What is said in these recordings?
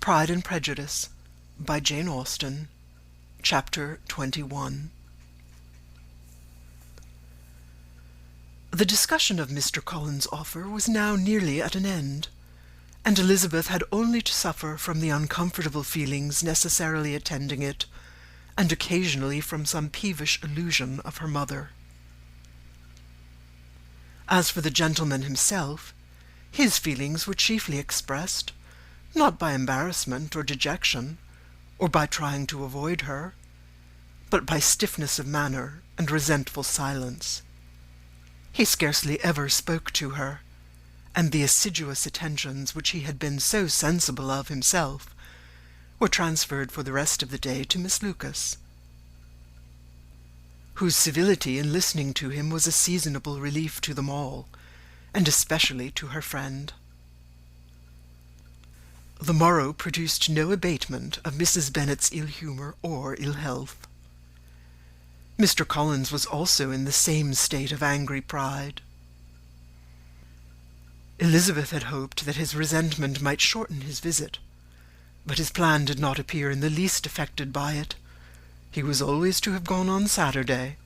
Pride and Prejudice by Jane Austen, Chapter 21. The discussion of Mr. Collins's offer was now nearly at an end, and Elizabeth had only to suffer from the uncomfortable feelings necessarily attending it, and occasionally from some peevish allusion of her mother. As for the gentleman himself, his feelings were chiefly expressed, not by embarrassment or dejection, or by trying to avoid her, but by stiffness of manner and resentful silence. He scarcely ever spoke to her, and the assiduous attentions which he had been so sensible of himself were transferred for the rest of the day to Miss Lucas, whose civility in listening to him was a seasonable relief to them all, and especially to her friend. The morrow produced no abatement of Mrs. Bennet's ill-humour or ill-health. Mr. Collins was also in the same state of angry pride. Elizabeth had hoped that his resentment might shorten his visit, but his plan did not appear in the least affected by it. He was always to have gone on Saturday,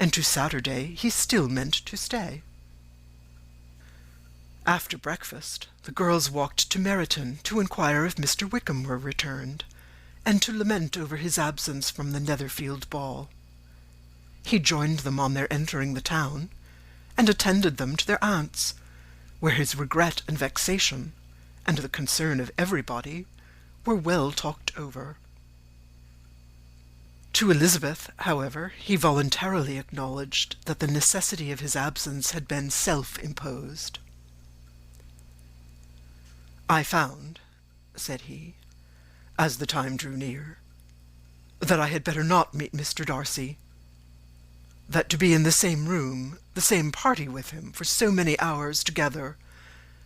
and to Saturday he still meant to stay. After breakfast, the girls walked to Meryton to inquire if Mr. Wickham were returned, and to lament over his absence from the Netherfield ball. He joined them on their entering the town, and attended them to their aunt's, where his regret and vexation, and the concern of everybody, were well talked over. To Elizabeth, however, he voluntarily acknowledged that the necessity of his absence had been self-imposed. "I found," said he, as the time drew near, "that I had better not meet Mr. Darcy, that to be in the same room, the same party with him, for so many hours together,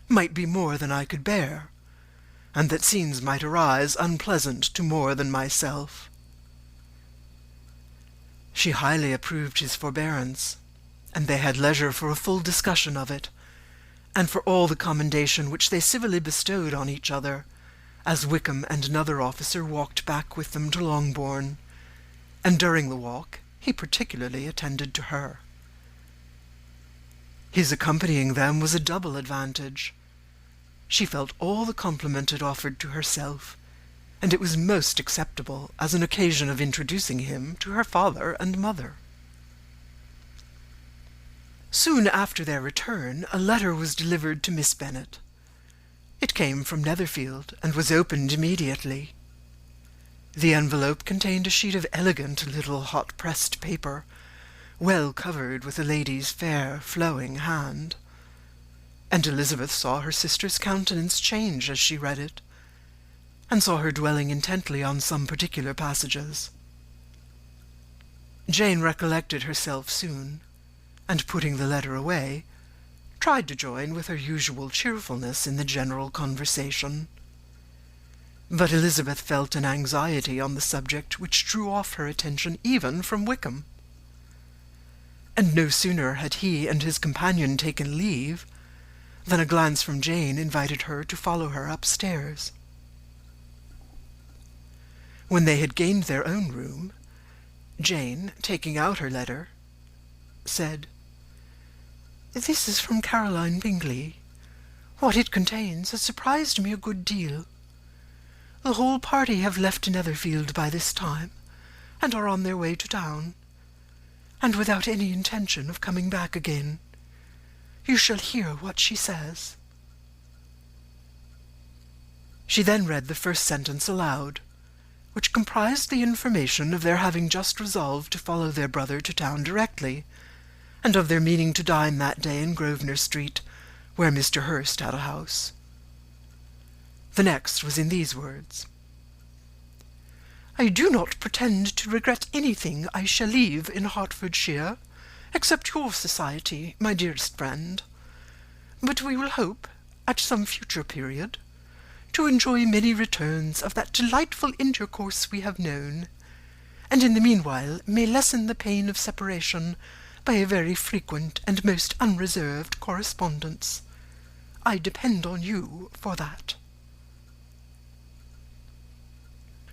might be more than I could bear, and that scenes might arise unpleasant to more than myself." She highly approved his forbearance, and they had leisure for a full discussion of it, and for all the commendation which they civilly bestowed on each other, as Wickham and another officer walked back with them to Longbourn, and during the walk he particularly attended to her. His accompanying them was a double advantage. She felt all the compliment it offered to herself, and it was most acceptable as an occasion of introducing him to her father and mother. Soon after their return, a letter was delivered to Miss Bennet. It came from Netherfield, and was opened immediately. The envelope contained a sheet of elegant little hot-pressed paper, well covered with a lady's fair, flowing hand, and Elizabeth saw her sister's countenance change as she read it, and saw her dwelling intently on some particular passages. Jane recollected herself soon, and putting the letter away, tried to join with her usual cheerfulness in the general conversation. But Elizabeth felt an anxiety on the subject which drew off her attention even from Wickham. And no sooner had he and his companion taken leave, than a glance from Jane invited her to follow her upstairs. When they had gained their own room, Jane, taking out her letter, said, "This is from Caroline Bingley. What it contains has surprised me a good deal. The whole party have left Netherfield by this time, and are on their way to town, and without any intention of coming back again. You shall hear what she says." She then read the first sentence aloud, which comprised the information of their having just resolved to follow their brother to town directly, and of their meaning to dine that day in Grosvenor Street, where Mr. Hurst had a house. The next was in these words: "I do not pretend to regret anything I shall leave in Hertfordshire, except your society, my dearest friend, but we will hope, at some future period, to enjoy many returns of that delightful intercourse we have known, and in the meanwhile may lessen the pain of separation by a very frequent and most unreserved correspondence. I depend on you for that."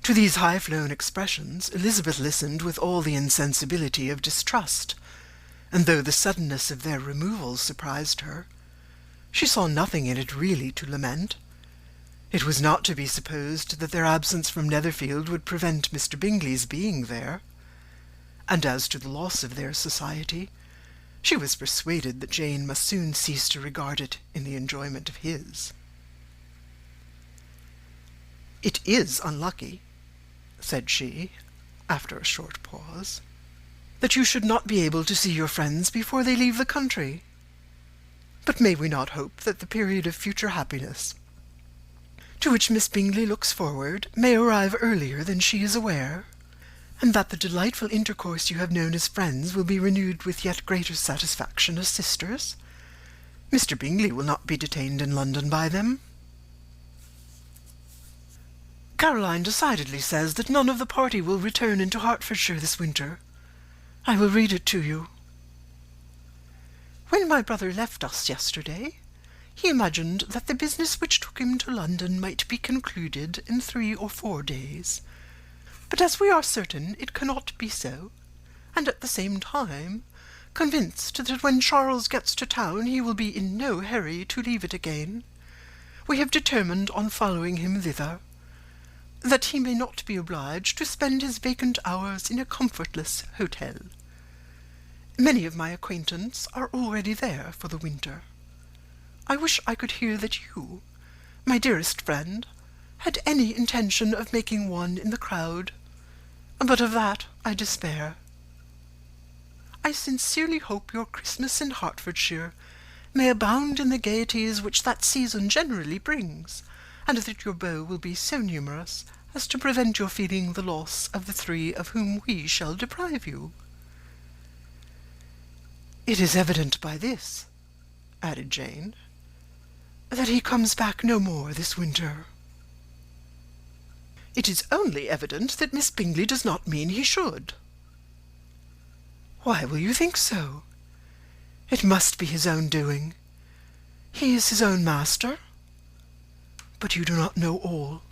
To these high-flown expressions Elizabeth listened with all the insensibility of distrust, and though the suddenness of their removal surprised her, she saw nothing in it really to lament. It was not to be supposed that their absence from Netherfield would prevent Mr. Bingley's being there, and as to the loss of their society, she was persuaded that Jane must soon cease to regard it in the enjoyment of his. "It is unlucky," said she, after a short pause, "that you should not be able to see your friends before they leave the country. But may we not hope that the period of future happiness, to which Miss Bingley looks forward, may arrive earlier than she is aware, and that the delightful intercourse you have known as friends will be renewed with yet greater satisfaction as sisters? Mr. Bingley will not be detained in London by them." "Caroline decidedly says that none of the party will return into Hertfordshire this winter. I will read it to you. When my brother left us yesterday, he imagined that the business which took him to London might be concluded in 3 or 4 days. But as we are certain it cannot be so, and at the same time convinced that when Charles gets to town he will be in no hurry to leave it again, we have determined on following him thither, that he may not be obliged to spend his vacant hours in a comfortless hotel. Many of my acquaintance are already there for the winter. I wish I could hear that you, my dearest friend, had any intention of making one in the crowd, but of that I despair. I sincerely hope your Christmas in Hertfordshire may abound in the gaieties which that season generally brings, and that your beaux will be so numerous as to prevent your feeling the loss of the 3 of whom we shall deprive you. It is evident by this," added Jane, "that he comes back no more this winter." "It is only evident that Miss Bingley does not mean he should." "Why will you think so? It must be his own doing. He is his own master. But you do not know all.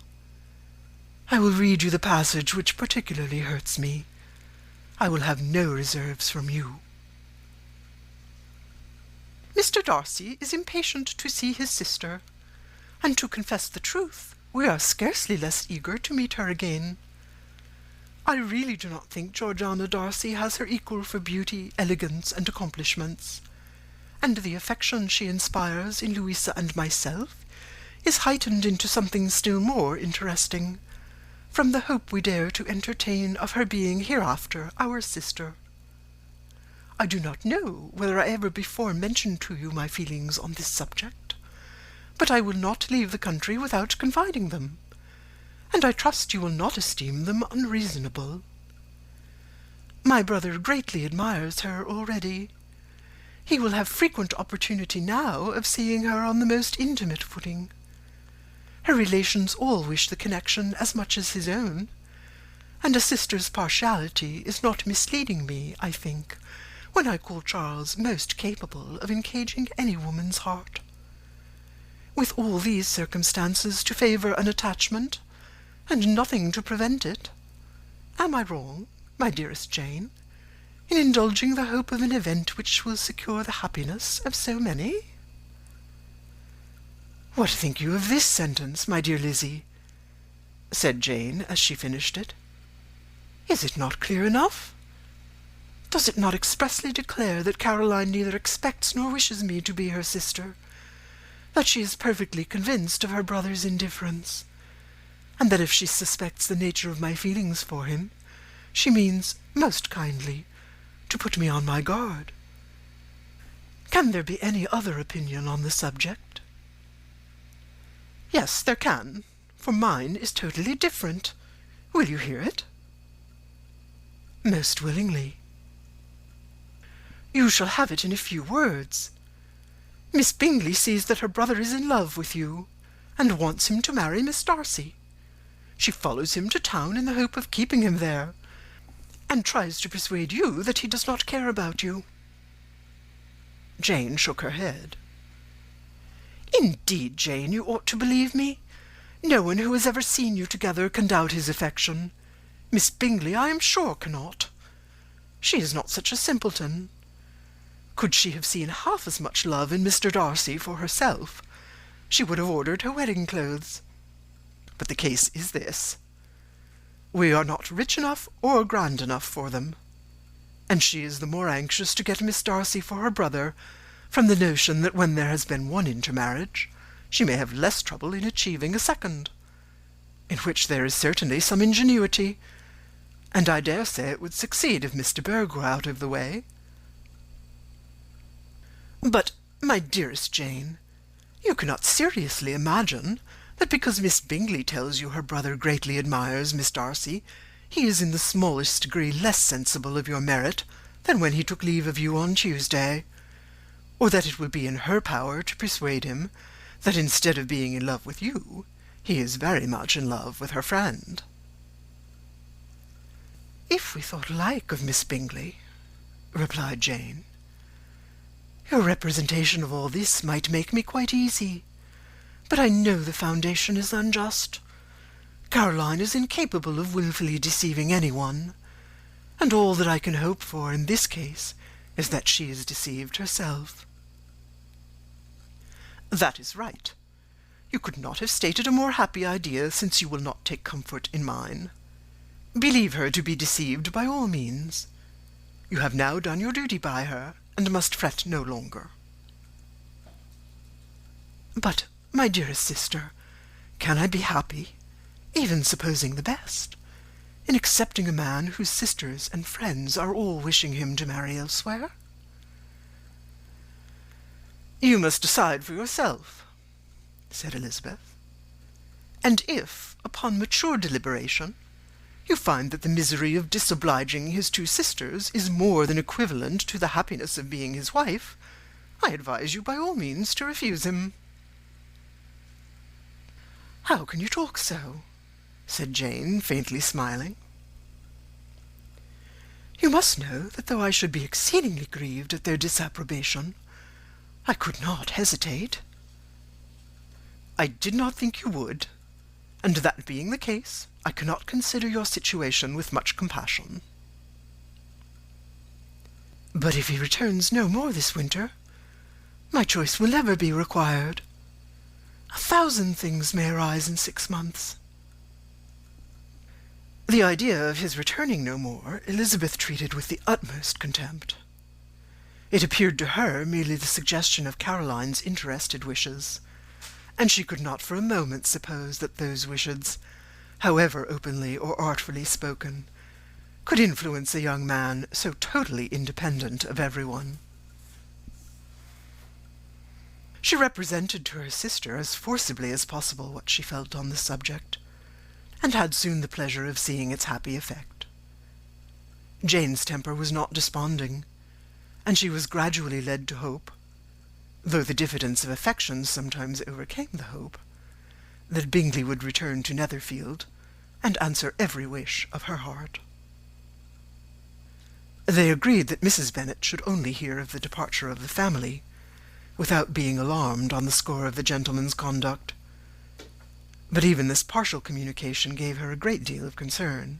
I will read you the passage which particularly hurts me. I will have no reserves from you. Mr. Darcy is impatient to see his sister, and to confess the truth, we are scarcely less eager to meet her again. I really do not think Georgiana Darcy has her equal for beauty, elegance, and accomplishments, and the affection she inspires in Louisa and myself is heightened into something still more interesting, from the hope we dare to entertain of her being hereafter our sister. I do not know whether I ever before mentioned to you my feelings on this subject, but I will not leave the country without confiding them, and I trust you will not esteem them unreasonable. My brother greatly admires her already. He will have frequent opportunity now of seeing her on the most intimate footing. Her relations all wish the connection as much as his own, and a sister's partiality is not misleading me, I think, when I call Charles most capable of engaging any woman's heart. With all these circumstances to favour an attachment, and nothing to prevent it, am I wrong, my dearest Jane, in indulging the hope of an event which will secure the happiness of so many? What think you of this sentence, my dear Lizzie? Said Jane, as she finished it. Is it not clear enough? Does it not expressly declare that Caroline neither expects nor wishes me to be her sister, that she is perfectly convinced of her brother's indifference, and that if she suspects the nature of my feelings for him, she means, most kindly, to put me on my guard? Can there be any other opinion on the subject? Yes, there can, for mine is totally different. Will you hear it? Most willingly. You shall have it in a few words. Miss Bingley sees that her brother is in love with you, and wants him to marry Miss Darcy. She follows him to town in the hope of keeping him there, and tries to persuade you that he does not care about you. Jane shook her head. Indeed, Jane, you ought to believe me. No one who has ever seen you together can doubt his affection. Miss Bingley, I am sure, cannot. She is not such a simpleton. Could she have seen half as much love in Mr. Darcy for herself, she would have ordered her wedding clothes. But the case is this. We are not rich enough or grand enough for them, and she is the more anxious to get Miss Darcy for her brother from the notion that when there has been one intermarriage, she may have less trouble in achieving a second, in which there is certainly some ingenuity, and I dare say it would succeed if Mr. Berg were out of the way. But, my dearest Jane, you cannot seriously imagine that because Miss Bingley tells you her brother greatly admires Miss Darcy, he is in the smallest degree less sensible of your merit than when he took leave of you on Tuesday, or that it would be in her power to persuade him that instead of being in love with you, he is very much in love with her friend. If we thought alike of Miss Bingley, replied Jane, your representation of all this might make me quite easy, but I know the foundation is unjust. Caroline is incapable of wilfully deceiving anyone, and all that I can hope for in this case is that she is deceived herself. That is right. You could not have stated a more happy idea, since you will not take comfort in mine. Believe her to be deceived by all means. You have now done your duty by her, and must fret no longer. But, my dearest sister, can I be happy, even supposing the best, in accepting a man whose sisters and friends are all wishing him to marry elsewhere? You must decide for yourself, said Elizabeth, and if, upon mature deliberation, you find that the misery of disobliging his two sisters is more than equivalent to the happiness of being his wife, I advise you by all means to refuse him. How can you talk so? Said Jane, faintly smiling. You must know that though I should be exceedingly grieved at their disapprobation, I could not hesitate. I did not think you would, and that being the case, I cannot consider your situation with much compassion. But if he returns no more this winter, my choice will never be required. 1,000 things may arise in 6 months. The idea of his returning no more Elizabeth treated with the utmost contempt. It appeared to her merely the suggestion of Caroline's interested wishes, and she could not for a moment suppose that those wishes, however openly or artfully spoken, could influence a young man so totally independent of everyone. She represented to her sister as forcibly as possible what she felt on the subject, and had soon the pleasure of seeing its happy effect. Jane's temper was not desponding, and she was gradually led to hope, though the diffidence of affection sometimes overcame the hope, that Bingley would return to Netherfield, and answer every wish of her heart. They agreed that Mrs. Bennet should only hear of the departure of the family, without being alarmed on the score of the gentleman's conduct, but even this partial communication gave her a great deal of concern,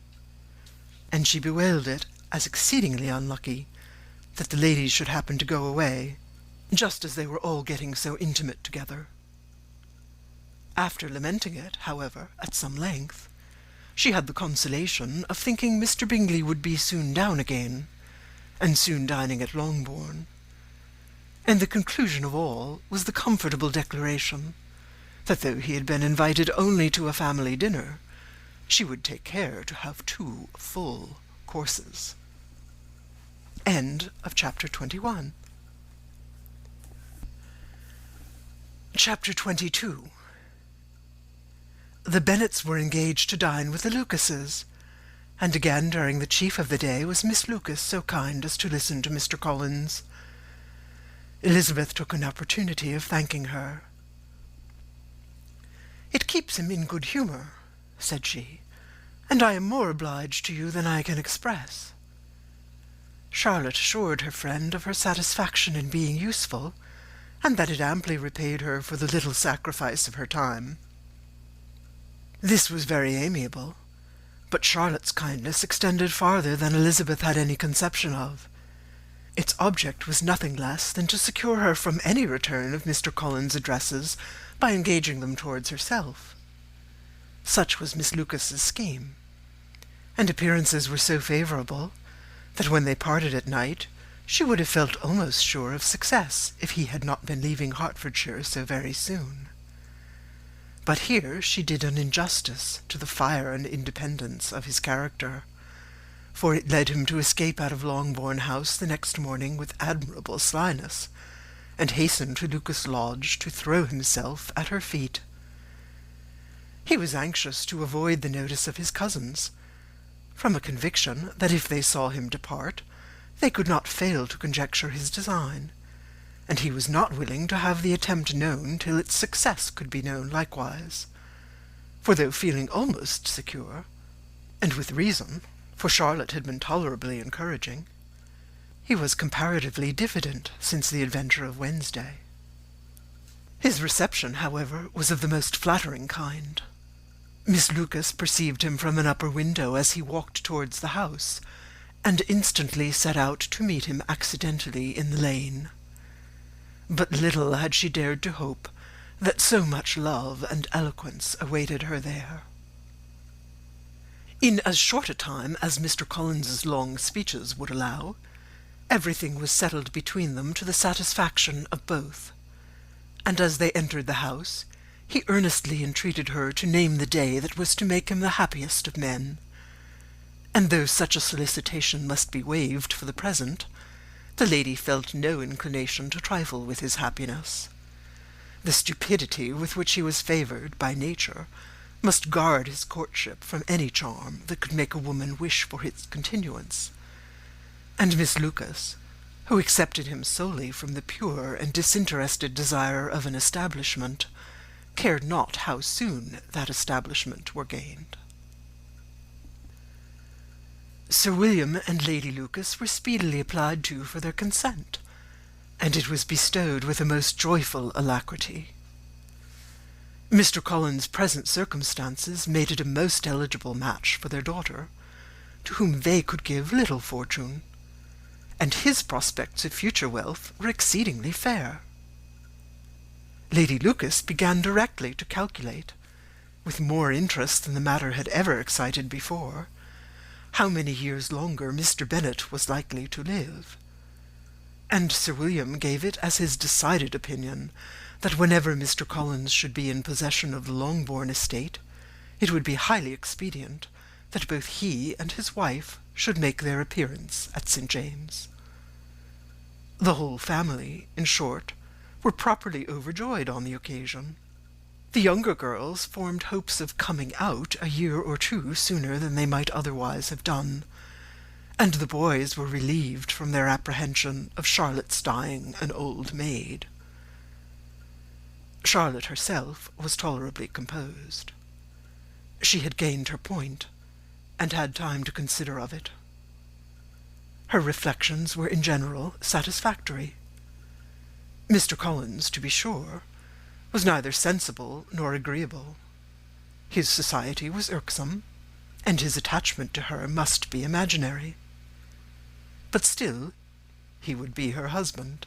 and she bewailed it as exceedingly unlucky that the ladies should happen to go away, just as they were all getting so intimate together. After lamenting it, however, at some length, she had the consolation of thinking Mr. Bingley would be soon down again, and soon dining at Longbourn, and the conclusion of all was the comfortable declaration that though he had been invited only to a family dinner, she would take care to have 2 full courses. End of chapter 21. Chapter 22. The Bennets were engaged to dine with the Lucases, and again during the chief of the day was Miss Lucas so kind as to listen to Mr. Collins. Elizabeth took an opportunity of thanking her. "It keeps him in good humour," said she, "and I am more obliged to you than I can express." Charlotte assured her friend of her satisfaction in being useful, and that it amply repaid her for the little sacrifice of her time. This was very amiable, but Charlotte's kindness extended farther than Elizabeth had any conception of. Its object was nothing less than to secure her from any return of Mr. Collins's addresses by engaging them towards herself. Such was Miss Lucas's scheme, and appearances were so favourable that when they parted at night she would have felt almost sure of success if he had not been leaving Hertfordshire so very soon. But here she did an injustice to the fire and independence of his character, for it led him to escape out of Longbourn House the next morning with admirable slyness, and hasten to Lucas Lodge to throw himself at her feet. He was anxious to avoid the notice of his cousins, from a conviction that if they saw him depart, they could not fail to conjecture his design, and he was not willing to have the attempt known till its success could be known likewise. For though feeling almost secure, and with reason, for Charlotte had been tolerably encouraging, he was comparatively diffident since the adventure of Wednesday. His reception, however, was of the most flattering kind. Miss Lucas perceived him from an upper window as he walked towards the house, and instantly set out to meet him accidentally in the lane. But little had she dared to hope that so much love and eloquence awaited her there. In as short a time as Mr. Collins's long speeches would allow, everything was settled between them to the satisfaction of both, and as they entered the house, he earnestly entreated her to name the day that was to make him the happiest of men, and though such a solicitation must be waived for the present, the lady felt no inclination to trifle with his happiness. The stupidity with which he was favoured by nature must guard his courtship from any charm that could make a woman wish for its continuance, and Miss Lucas, who accepted him solely from the pure and disinterested desire of an establishment, cared not how soon that establishment were gained. Sir William and Lady Lucas were speedily applied to for their consent, and it was bestowed with a most joyful alacrity. Mr. Collins's present circumstances made it a most eligible match for their daughter, to whom they could give little fortune, and his prospects of future wealth were exceedingly fair. Lady Lucas began directly to calculate, with more interest than the matter had ever excited before, how many years longer Mr. Bennet was likely to live, and Sir William gave it as his decided opinion that whenever Mr. Collins should be in possession of the Longbourn estate, it would be highly expedient that both he and his wife should make their appearance at St. James's. The whole family, in short, were properly overjoyed on the occasion. The younger girls formed hopes of coming out a year or two sooner than they might otherwise have done, and the boys were relieved from their apprehension of Charlotte's dying an old maid. Charlotte herself was tolerably composed. She had gained her point, and had time to consider of it. Her reflections were in general satisfactory. Mr. Collins, to be sure, was neither sensible nor agreeable. His society was irksome, and his attachment to her must be imaginary. But still, he would be her husband.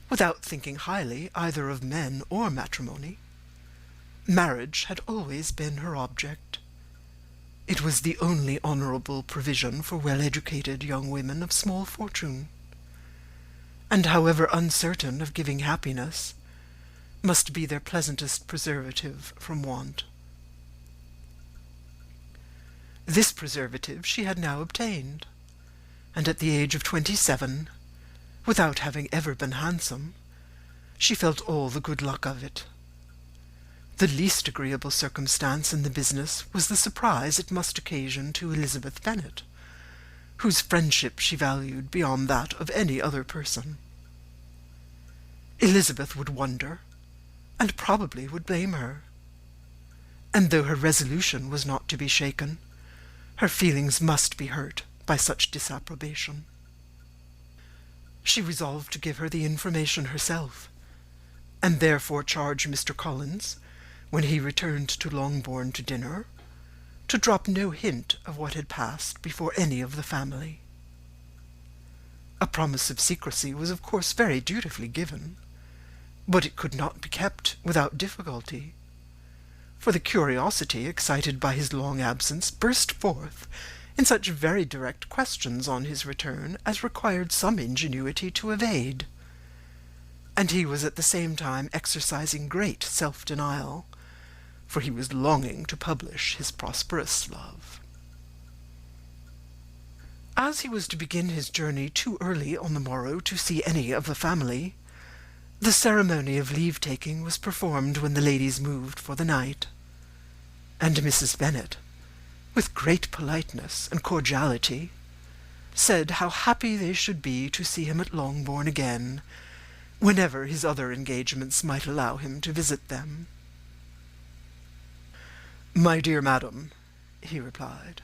Without thinking highly either of men or matrimony, marriage had always been her object. It was the only honourable provision for well-educated young women of small fortune, and however uncertain of giving happiness, must be their pleasantest preservative from want. This preservative she had now obtained, and at the age of 27, without having ever been handsome, she felt all the good luck of it. The least agreeable circumstance in the business was the surprise it must occasion to Elizabeth Bennet, whose friendship she valued beyond that of any other person. Elizabeth would wonder, and probably would blame her, and though her resolution was not to be shaken, her feelings must be hurt by such disapprobation. She resolved to give her the information herself, and therefore charge Mr. Collins when he returned to Longbourn to dinner, to drop no hint of what had passed before any of the family. A promise of secrecy was of course very dutifully given, but it could not be kept without difficulty, for the curiosity excited by his long absence burst forth in such very direct questions on his return as required some ingenuity to evade, and he was at the same time exercising great self-denial, for he was longing to publish his prosperous love. As he was to begin his journey too early on the morrow to see any of the family, the ceremony of leave-taking was performed when the ladies moved for the night, and Mrs. Bennet, with great politeness and cordiality, said how happy they should be to see him at Longbourn again, whenever his other engagements might allow him to visit them. "My dear madam," he replied,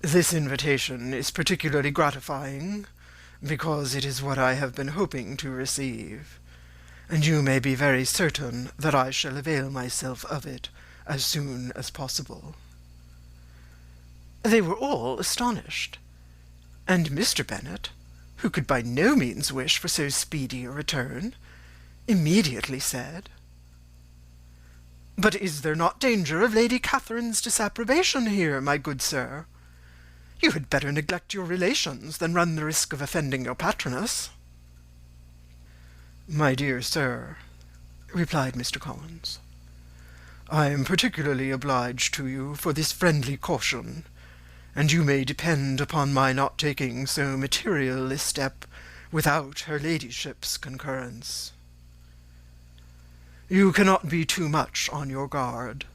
"this invitation is particularly gratifying, because it is what I have been hoping to receive, and you may be very certain that I shall avail myself of it as soon as possible." They were all astonished, and Mr. Bennet, who could by no means wish for so speedy a return, immediately said, "But is there not danger of Lady Catherine's disapprobation here, my good sir? You had better neglect your relations than run the risk of offending your patroness." "My dear sir," replied Mr. Collins, "I am particularly obliged to you for this friendly caution, and you may depend upon my not taking so material a step without her ladyship's concurrence. You cannot be too much on your guard.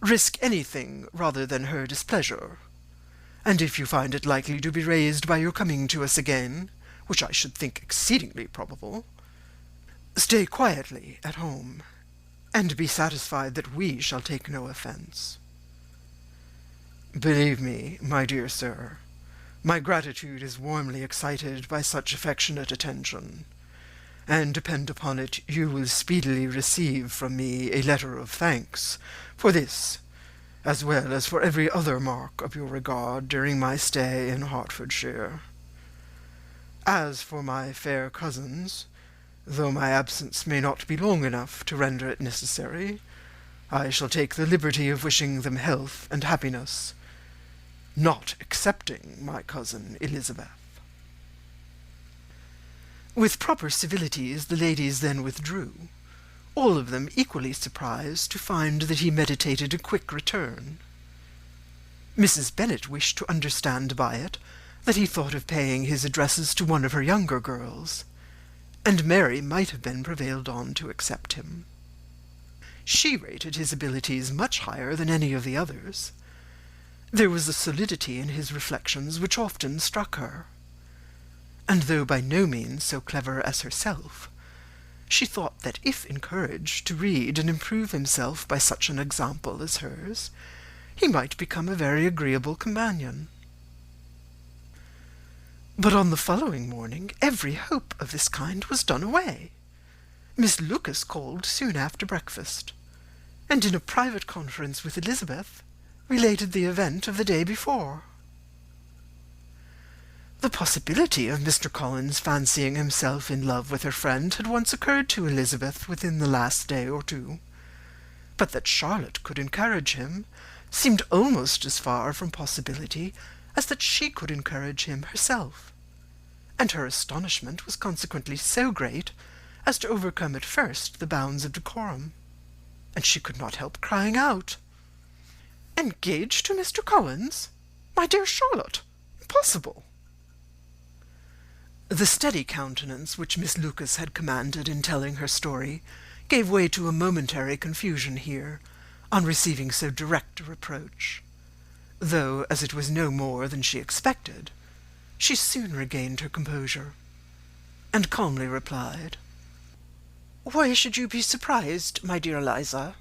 Risk anything rather than her displeasure, and if you find it likely to be raised by your coming to us again, which I should think exceedingly probable, stay quietly at home, and be satisfied that we shall take no offence. Believe me, my dear sir, my gratitude is warmly excited by such affectionate attention, and depend upon it you will speedily receive from me a letter of thanks for this, as well as for every other mark of your regard during my stay in Hertfordshire. As for my fair cousins, though my absence may not be long enough to render it necessary, I shall take the liberty of wishing them health and happiness, not excepting my cousin Elizabeth." With proper civilities the ladies then withdrew, all of them equally surprised to find that he meditated a quick return. Mrs. Bennet wished to understand by it that he thought of paying his addresses to one of her younger girls, and Mary might have been prevailed on to accept him. She rated his abilities much higher than any of the others. There was a solidity in his reflections which often struck her, and though by no means so clever as herself, she thought that if encouraged to read and improve himself by such an example as hers, he might become a very agreeable companion. But on the following morning every hope of this kind was done away. Miss Lucas called soon after breakfast, and in a private conference with Elizabeth related the event of the day before. The possibility of Mr. Collins fancying himself in love with her friend had once occurred to Elizabeth within the last day or two, but that Charlotte could encourage him seemed almost as far from possibility as that she could encourage him herself, and her astonishment was consequently so great as to overcome at first the bounds of decorum, and she could not help crying out, "Engaged to Mr. Collins? My dear Charlotte, impossible!" The steady countenance which Miss Lucas had commanded in telling her story gave way to a momentary confusion here, on receiving so direct a reproach, though, as it was no more than she expected, she soon regained her composure, and calmly replied, "Why should you be surprised, my dear Eliza?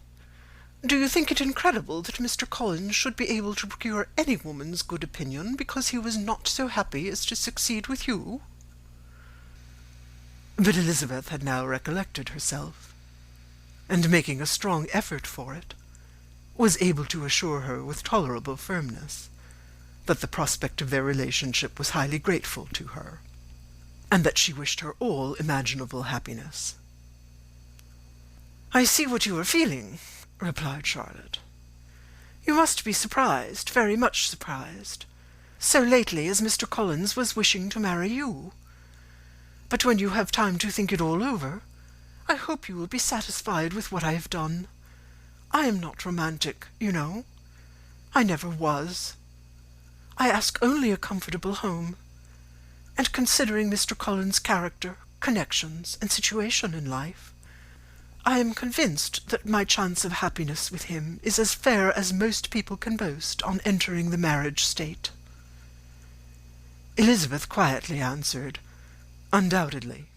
Do you think it incredible that Mr. Collins should be able to procure any woman's good opinion because he was not so happy as to succeed with you?" But Elizabeth had now recollected herself, and making a strong effort for it, was able to assure her with tolerable firmness that the prospect of their relationship was highly grateful to her, and that she wished her all imaginable happiness. "I see what you are feeling," replied Charlotte. "You must be surprised, very much surprised, so lately as Mr. Collins was wishing to marry you. But when you have time to think it all over, I hope you will be satisfied with what I have done. I am not romantic, you know. I never was. I ask only a comfortable home, and considering Mr. Collins' character, connections, and situation in life, I am convinced that my chance of happiness with him is as fair as most people can boast on entering the marriage state." Elizabeth quietly answered, "Undoubtedly."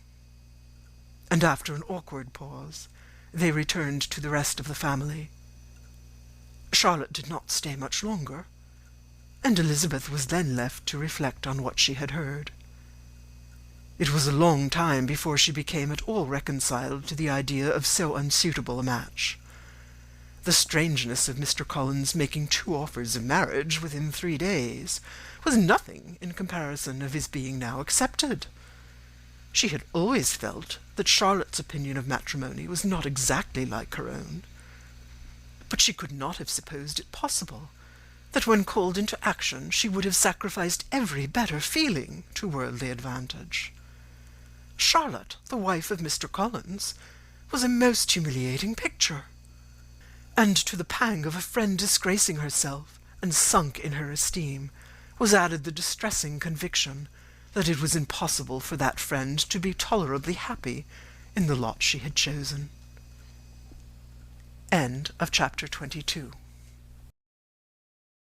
And after an awkward pause, they returned to the rest of the family. Charlotte did not stay much longer, and Elizabeth was then left to reflect on what she had heard. It was a long time before she became at all reconciled to the idea of so unsuitable a match. The strangeness of Mr. Collins making 2 offers of marriage within 3 days was nothing in comparison of his being now accepted. She had always felt that Charlotte's opinion of matrimony was not exactly like her own, but she could not have supposed it possible that when called into action she would have sacrificed every better feeling to worldly advantage. Charlotte, the wife of Mr. Collins, was a most humiliating picture, and to the pang of a friend disgracing herself and sunk in her esteem was added the distressing conviction that it was impossible for that friend to be tolerably happy in the lot she had chosen. End of chapter 22.